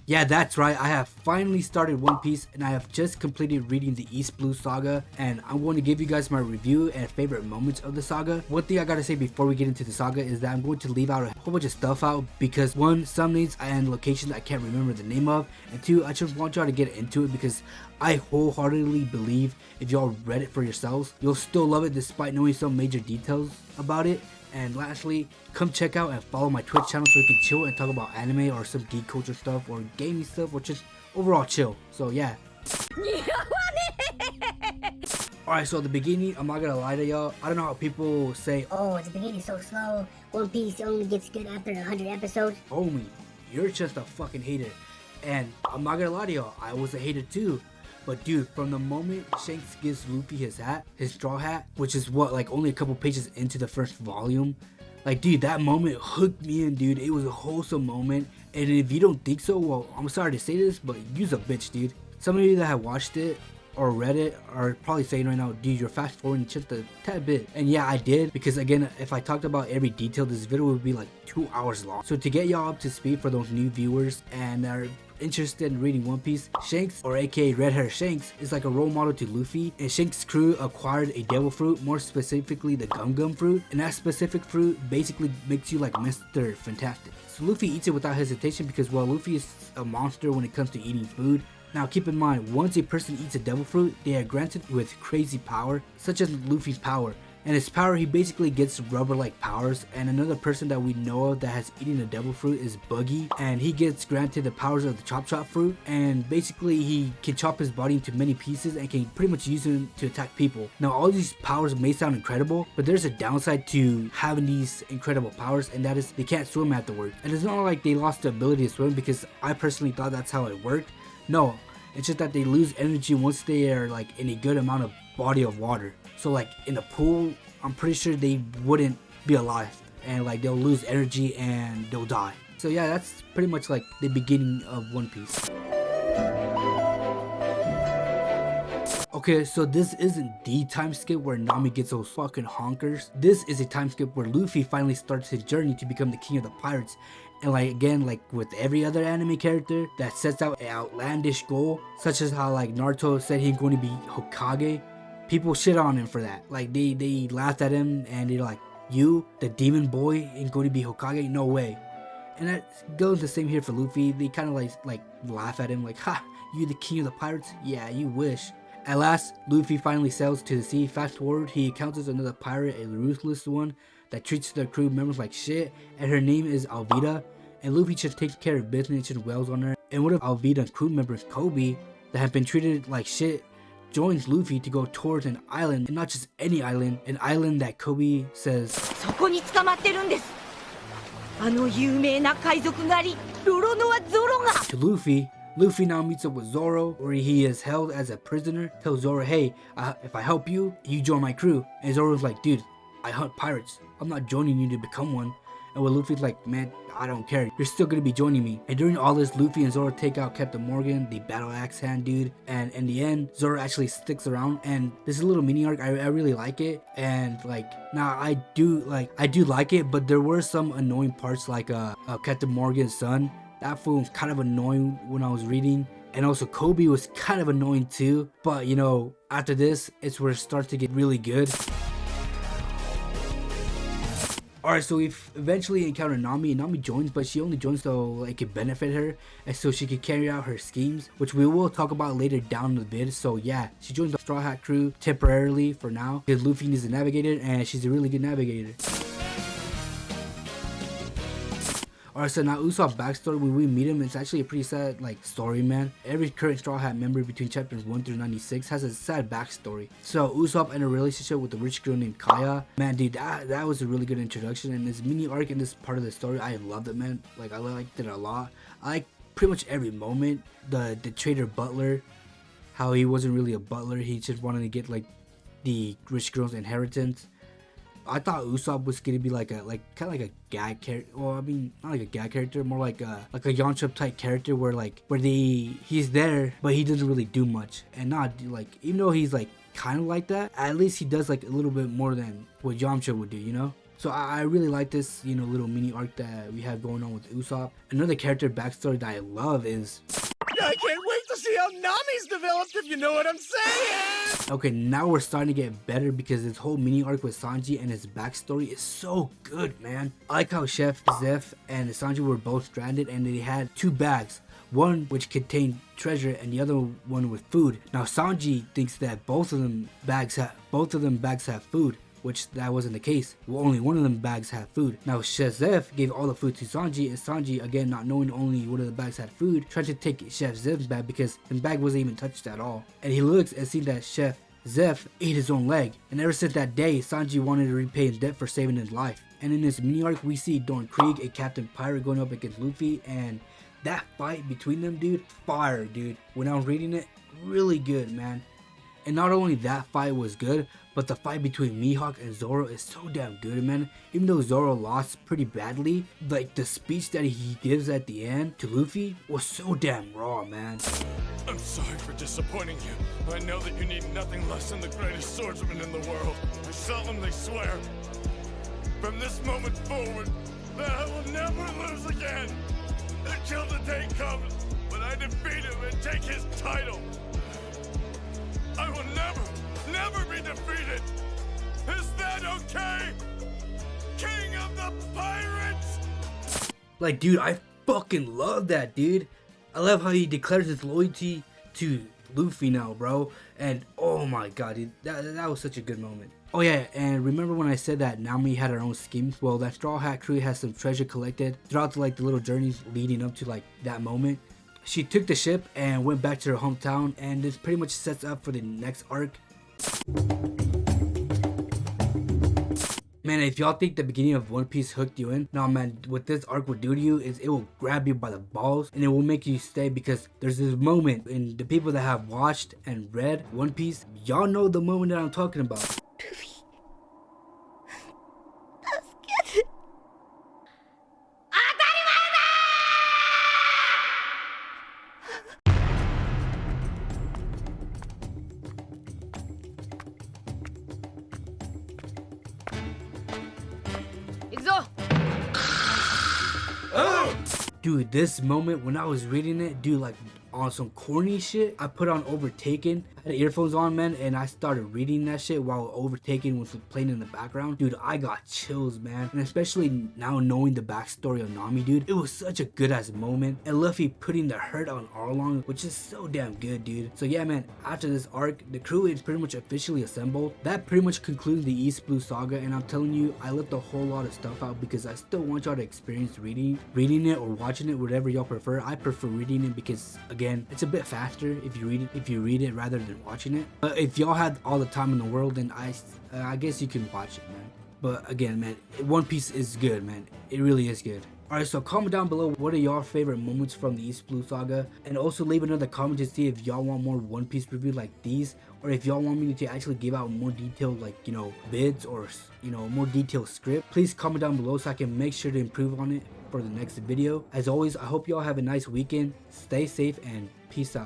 Yeah, that's right, I have finally started One Piece and I have just completed reading the East Blue Saga, and I'm going to give you guys my review and favorite moments of the saga. One thing I gotta say before we get into the saga is that I'm going to leave out a whole bunch of stuff out because one, some names and locations I can't remember the name of, and two, I just want y'all to get into it because I wholeheartedly believe if y'all read it for yourselves, you'll still love it despite knowing some major details about it. And lastly, come check out and follow my Twitch channel so we can chill and talk about anime or some geek culture stuff or gaming stuff or just overall chill. So yeah. Alright, so at the beginning, I'm not gonna lie to y'all, I don't know how people say, oh, the beginning is so slow, One Piece only gets good after 100 episodes. homie, you're just a fucking hater. And I'm not gonna lie to y'all, I was a hater too. But dude, from the moment Shanks gives Luffy his hat, his straw hat, which is what, like only a couple pages into the first volume, like dude, that moment hooked me in, dude. It was a wholesome moment, and if you don't think so, well, I'm sorry to say this, but you's a bitch, dude. Some of you that have watched it or read it are probably saying right now, dude, you're fast forwarding just a tad bit. And yeah, I did, because again, if I talked about every detail, this video would be like 2 hours long. So to get y'all up to speed for those new viewers and are interested in reading One Piece, Shanks, or aka Red Hair Shanks, is like a role model to Luffy, and Shanks' crew acquired a devil fruit, more specifically the Gum Gum fruit, and that specific fruit basically makes you like Mr. Fantastic. So Luffy eats it without hesitation because, well, Luffy is a monster when it comes to eating food. Now keep in mind, once a person eats a devil fruit, they are granted with crazy power, such as Luffy's power. And his power, he basically gets rubber-like powers. And another person that we know of that has eaten a devil fruit is Buggy, and he gets granted the powers of the Chop Chop fruit, and basically he can chop his body into many pieces and can pretty much use them to attack people. Now all these powers may sound incredible, but there's a downside to having these incredible powers, and that is they can't swim afterwards. And it's not like they lost the ability to swim, because I personally thought that's how it worked. No, it's just that they lose energy once they are like in a good amount of body of water. So like in a pool, I'm pretty sure they wouldn't be alive, and like they'll lose energy and they'll die. So yeah, that's pretty much like the beginning of One Piece. Okay, so this isn't the time skip where Nami gets those fucking honkers. This is a time skip where Luffy finally starts his journey to become the king of the pirates. And like again, like with every other anime character that sets out an outlandish goal, such as how like Naruto said he's going to be Hokage, people shit on him for that. Like they laughed at him and they're like, you, the demon boy, ain't going to be Hokage? No way. And that goes the same here for Luffy. They kind of like laugh at him like, ha, you the king of the pirates? Yeah, you wish. At last, Luffy finally sails to the sea. Fast forward, he encounters another pirate, a ruthless one that treats their crew members like shit, and her name is Alvida. And Luffy just takes care of business and wails on her. And one of Alvida's crew members, Kobe, that have been treated like shit, joins Luffy to go towards an island, and not just any island, an island that Kobe says to Luffy. Luffy now meets up with Zoro, where he is held as a prisoner. Tells Zoro, hey, if I help you, you join my crew. And Zoro's like, dude, I hunt pirates, I'm not joining you to become one. And when Luffy's like, man, I don't care, you're still gonna be joining me. And during all this, Luffy and Zoro take out Captain Morgan, the battle axe hand dude, and in the end, Zoro actually sticks around. And this is a little mini arc, I really like it. And like, now I do like it, but there were some annoying parts, like Captain Morgan's son. That fool was kind of annoying when I was reading. And also Kobe was kind of annoying too. But you know, after this, it's where it starts to get really good. Alright, so we've eventually encountered Nami, and Nami joins, but she only joins so it could benefit her, and so she could carry out her schemes, which we will talk about later down the vid. So yeah, she joins the Straw Hat crew temporarily for now, because Luffy needs a navigator, and she's a really good navigator. Alright, so now Usopp's backstory, when we meet him, it's actually a pretty sad like story, man. Every current Straw Hat member between chapters 1 through 96 has a sad backstory. So Usopp in a relationship with a rich girl named Kaya. Man, dude, that was a really good introduction, and this mini arc in this part of the story, I loved it, man. Like, I liked it a lot. I like pretty much every moment. The trader Butler, how he wasn't really a butler, he just wanted to get like the rich girl's inheritance. I thought Usopp was gonna be like kind of like a gag character. Well, I mean, not like a gag character, more like a Yonchub type character where he's there, but he doesn't really do much. And not like, even though he's like kind of like that, at least he does like a little bit more than what Yamcha would do, you know? So I really like this, you know, little mini arc that we have going on with Usopp. Another character backstory that I love is... I can't wait to see how Nami's developed, if you know what I'm saying! Okay, now we're starting to get better because this whole mini arc with Sanji and his backstory is so good, man. I like how Chef Zeph and Sanji were both stranded and they had 2 bags. One which contained treasure and the other one with food. Now Sanji thinks that both of them bags have food, which that wasn't the case. Well, only one of them bags had food. Now Chef Zeph gave all the food to Sanji, and Sanji, again not knowing only one of the bags had food, tried to take Chef Zeph's bag because the bag wasn't even touched at all. And he looks and sees that Chef Zeph ate his own leg, and ever since that day, Sanji wanted to repay his debt for saving his life. And in this mini arc, we see Don Krieg and Captain Pirate going up against Luffy, and that fight between them, dude, fire, dude. When I was reading it, really good, man. And not only that fight was good, but the fight between Mihawk and Zoro is so damn good, man. Even though Zoro lost pretty badly, like the speech that he gives at the end to Luffy was so damn raw, man. I'm sorry for disappointing you. I know that you need nothing less than the greatest swordsman in the world. I solemnly swear, from this moment forward, that I will never lose again. Until the day comes when I defeat him and take his title. I will never be defeated. Is that okay? King of the Pirates! Like, dude, I fucking love that, dude. I love how he declares his loyalty to Luffy now, bro. And oh my god, dude, that was such a good moment. Oh yeah, and remember when I said that Nami had her own schemes? Well, that Straw Hat crew has some treasure collected throughout like the little journeys leading up to like that moment. She took the ship and went back to her hometown, and this pretty much sets up for the next arc. Man, if y'all think the beginning of One Piece hooked you in, nah man, what this arc will do to you is it will grab you by the balls and it will make you stay, because there's this moment, and the people that have watched and read One Piece, y'all know the moment that I'm talking about. Dude, this moment when I was reading it, dude, like on some corny shit, I put on Overtaken. I had earphones on, man, and I started reading that shit while Overtaken was playing in the background. Dude, I got chills, man. And especially now knowing the backstory of Nami, dude, it was such a good ass moment. And Luffy putting the hurt on Arlong, which is so damn good, dude. So yeah, man, after this arc, the crew is pretty much officially assembled. That pretty much concludes the East Blue Saga, and I'm telling you, I left a whole lot of stuff out because I still want y'all to experience reading it or watching it, whatever y'all prefer. I prefer reading it because, again, it's a bit faster if you read it rather than watching it. But if y'all had all the time in the world, then I guess you can watch it, man. But again, man, One Piece is good, man. It really is good. Alright, so comment down below what are y'all favorite moments from the East Blue Saga, and also leave another comment to see if y'all want more One Piece review like these, or if y'all want me to actually give out more detailed, like, you know, vids or, you know, more detailed script. Please comment down below so I can make sure to improve on it for the next video. As always, I hope y'all have a nice weekend, stay safe, and peace out.